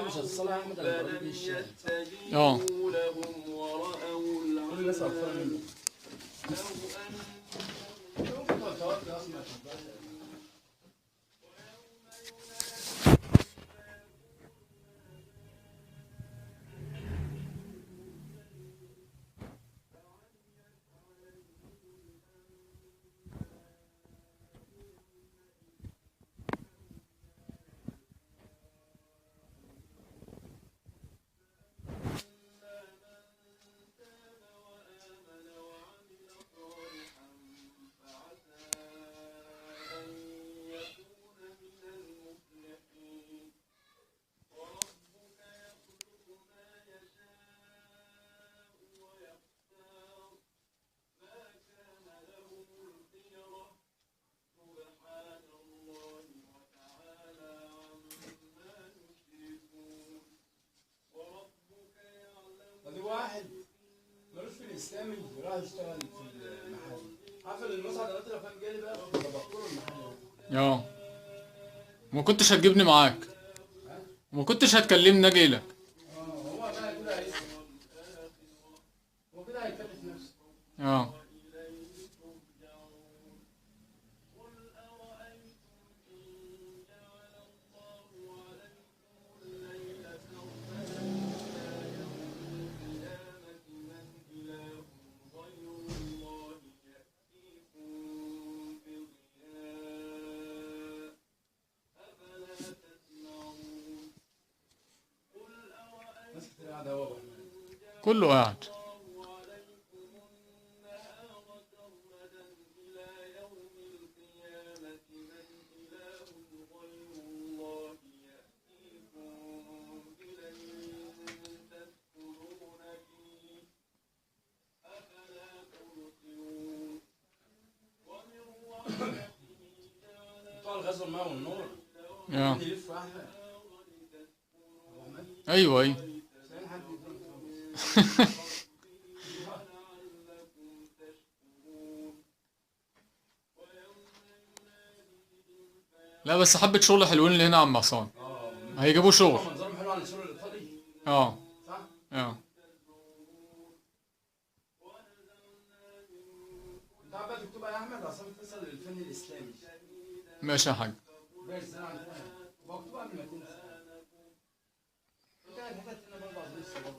مش هتصلي يا احمد على الراجل دي كل الناس عارفاها منه. الاسلامي راح يشتغل في المحل. عارف المصعد دلوقتي لو كان جالي بقى كنت ظبطت له المحل. ما كنتش هتجيبني معاك، وما كنتش هتكلمني اجي لك. هو بقى كده هيسمع، هو كده هيكلف نفسه. ناس كتير قاعدة اهو بقى. كله قاعد. بتوع الغاز والماء والنور يلفوا احلى. ايوه تلاقي حد يفهم. لا بس حبة شغل حلوين اللي هنا يا عم عصام، هيجيبوا شغل. منظرهم حلو عن السور الايطالي. صح؟ انت عارف بقى تكتبها يا احمد عصام فيصل للفن الاسلامي. ماشي يا حاج. باش زي عن الفن. مكتوبة قبل ما تنسى. كانت حتت هنا برضه عايزين يصوروا.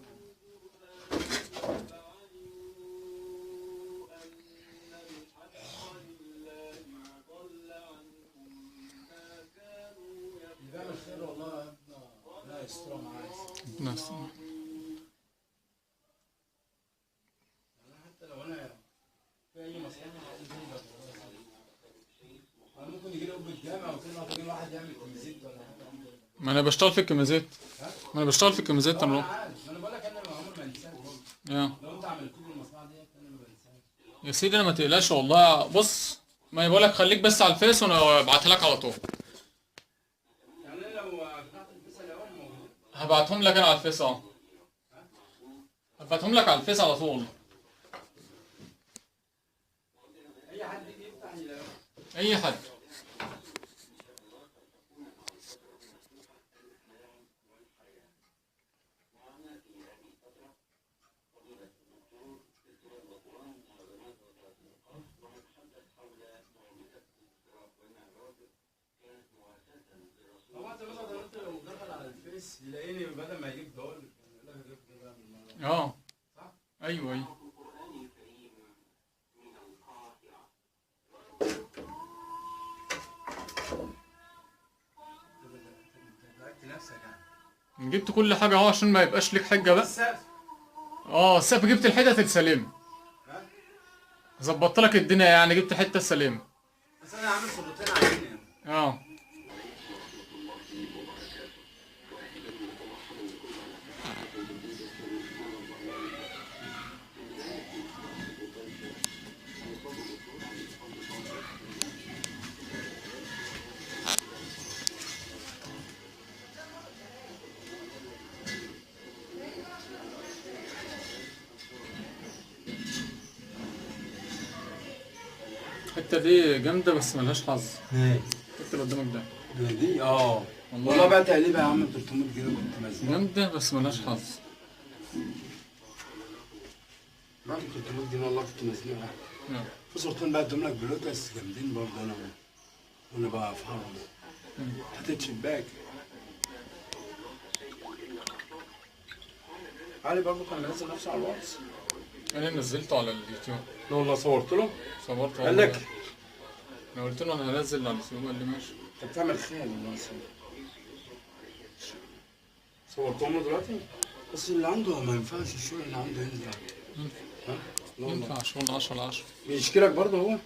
اللي بيعمل خير والله لا يستر معاه. حتى لو انا في اي مصلحه انا ممكن يجي لي اب الجامع وكده محتاجين واحد يعمل المزيد ولا حاجه. ما انا بشتغل في الكمازات. انا عارف، انا بقول لك انا عمري ما انساك برضه. لو انت عملت لي المصلحه ديت انا ما بنساش. يا سيدي انا ما تقلقش والله. بص، ما بقول لك خليك بس على الفيس وانا ابعتها لك على طول. يعني انا لو فتحت الفيس الاول موجود. هبعتهم لك انا على الفيس. هبعتهم لك على الفيس على طول. اي حد يجي يفتح يلاقيه. اي حد. طبعا انت مثلا لو دخل على الفيس يلاقيني بدل ما يجيب دول يقول لك جبت بقى من المره. صح؟ ايوه. تعبت نفسك يعني. جبت كل حاجه اهو عشان ما يبقاش لك حجه بقى. السقف. السقف جبت الحتت السليمه. ظبطت لك الدنيا يعني، جبت الحته السليمه. بس انا عامل صورتين عاملين يعني. الحته دي جامده بس ملهاش حظ. ايه الحته اللي قدامك ده دي والله بقى تقليبها يا عم 300 جنيه كنت مزنوق. جامده بس ملهاش حظ. بعد 300 جنيه والله كنت مزنوق. في صورتين بقى ادهم لك بلوتس جامدين برضه وانا بقى في حرم. حطيت شباك. علي برضه كان منزل نفسه على الواتس. انا نزلته على اليوتيوب. لا والله صورت له؟ صورته. قال لك؟ انا قلت له انا هنزل على اليوتيوب، قال لي ماشي. انت بتعمل خير والله. صورتهم له دلوقتي؟ بس اللي عنده ما ينفعش الشغل اللي عنده ينزل. ينفع شغل 10/10. بيشكلك برضه هو؟